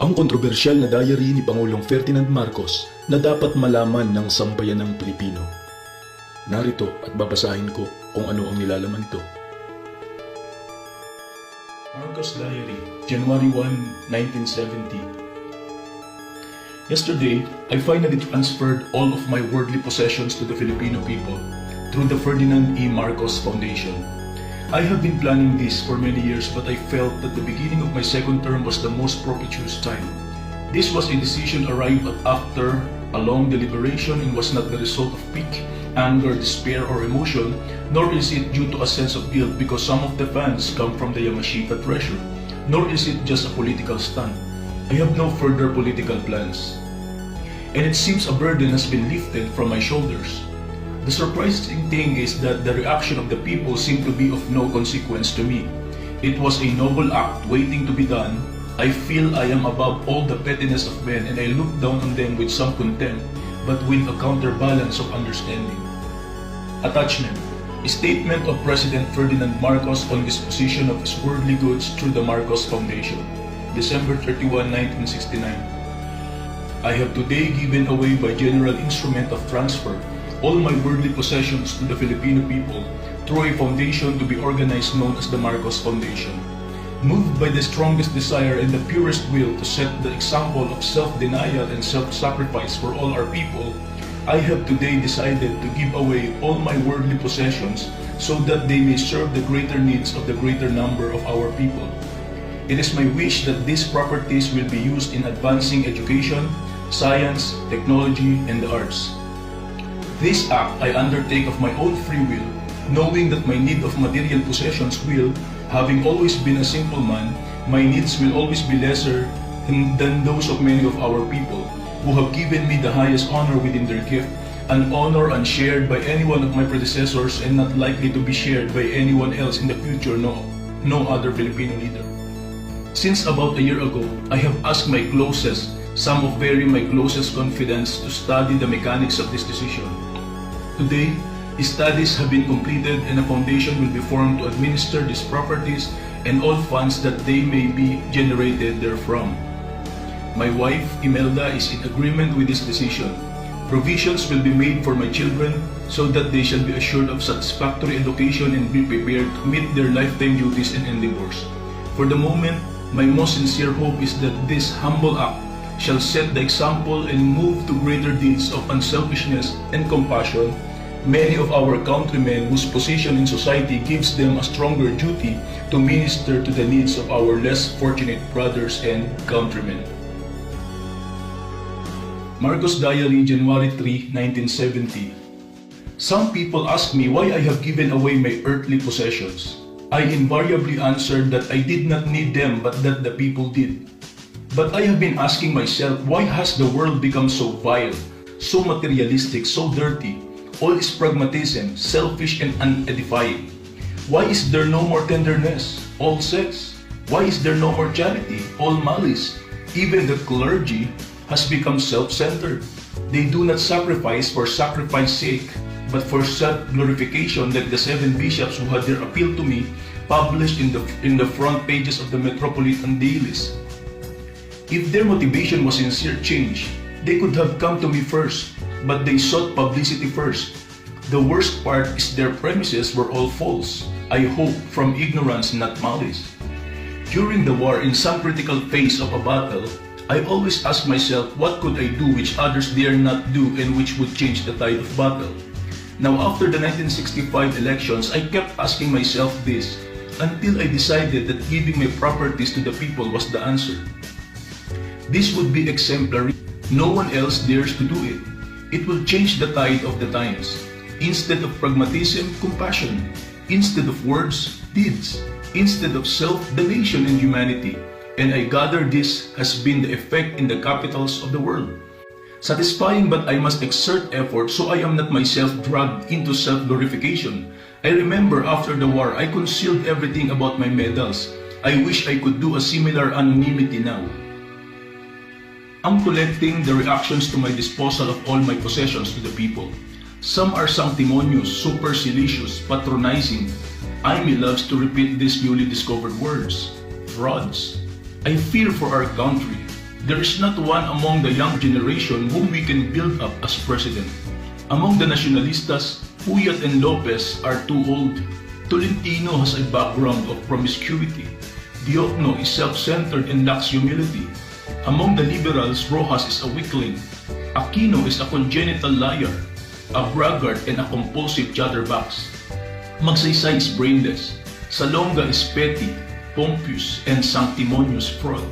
Ang kontrobersyal na diary ni Pangulong Ferdinand Marcos na dapat malaman ng sambayanang Pilipino. Narito at babasahin ko kung ano ang nilalaman nito. Marcos Diary, January 1, 1970. Yesterday, I finally transferred all of my worldly possessions to the Filipino people through the Ferdinand E. Marcos Foundation. I have been planning this for many years, but I felt that the beginning of my second term was the most propitious time. This was a decision arrived at after a long deliberation and was not the result of pique, anger, despair, or emotion, nor is it due to a sense of guilt because some of the funds come from the Yamashita treasure, nor is it just a political stunt. I have no further political plans, and it seems a burden has been lifted from my shoulders. The surprising thing is that the reaction of the people seemed to be of no consequence to me. It was a noble act waiting to be done. I feel I am above all the pettiness of men, and I look down on them with some contempt, but with a counterbalance of understanding. Attachment: a statement of President Ferdinand Marcos on disposition of his worldly goods through the Marcos Foundation, December 31, 1969. I have today given away by general instrument of transfer all my worldly possessions to the Filipino people through a foundation to be organized known as the Marcos Foundation. Moved by the strongest desire and the purest will to set the example of self-denial and self-sacrifice for all our people, I have today decided to give away all my worldly possessions so that they may serve the greater needs of the greater number of our people. It is my wish that these properties will be used in advancing education, science, technology, and the arts. This act I undertake of my own free will, knowing that my need of material possessions will, having always been a simple man, my needs will always be lesser than those of many of our people, who have given me the highest honor within their gift, an honor unshared by any one of my predecessors and not likely to be shared by anyone else in the future, no other Filipino leader. Since about a year ago, I have asked my closest, some of my closest confidants to study the mechanics of this decision. Today, studies have been completed and a foundation will be formed to administer these properties and all funds that they may be generated therefrom. My wife, Imelda, is in agreement with this decision. Provisions will be made for my children so that they shall be assured of satisfactory education and be prepared to meet their lifetime duties and endeavors. For the moment, my most sincere hope is that this humble act shall set the example and move to greater deeds of unselfishness and compassion many of our countrymen whose position in society gives them a stronger duty to minister to the needs of our less fortunate brothers and countrymen. Marcos Diary, January 3, 1970. Some people ask me why I have given away my earthly possessions. I invariably answered that I did not need them but that the people did. But I have been asking myself, why has the world become so vile, so materialistic, so dirty? All is pragmatism, selfish and unedifying. Why is there no more tenderness, all sex? Why is there no more charity, all malice? Even the clergy has become self-centered. They do not sacrifice for sacrifice's sake, but for self-glorification, like the 7 bishops who had their appeal to me published in the front pages of the metropolitan dailies. If their motivation was sincere change, they could have come to me first, but they sought publicity first. The worst part is their premises were all false, I hope from ignorance not malice. During the war, in some critical phase of a battle, I always ask myself what could I do which others dare not do and which would change the tide of battle. Now after the 1965 elections, I kept asking myself this until I decided that giving my properties to the people was the answer. This would be exemplary. No one else dares to do it. It will change the tide of the times. Instead of pragmatism, compassion. Instead of words, deeds. Instead of self, the nation and humanity. And I gather this has been the effect in the capitals of the world. Satisfying, but I must exert effort so I am not myself dragged into self-glorification. I remember after the war, I concealed everything about my medals. I wish I could do a similar anonymity now. I'm collecting the reactions to my disposal of all my possessions to the people. Some are sanctimonious, supercilious, patronizing. Amy loves to repeat these newly discovered words. Frauds. I fear for our country. There is not one among the young generation whom we can build up as president. Among the nacionalistas, Puyat and Lopez are too old. Tolentino has a background of promiscuity. Diokno is self-centered and lacks humility. Among the liberals, Rojas is a weakling. Aquino is a congenital liar, a braggart and a compulsive chatterbox. Magsaysay is brainless. Salonga is petty, pompous, and sanctimonious fraud.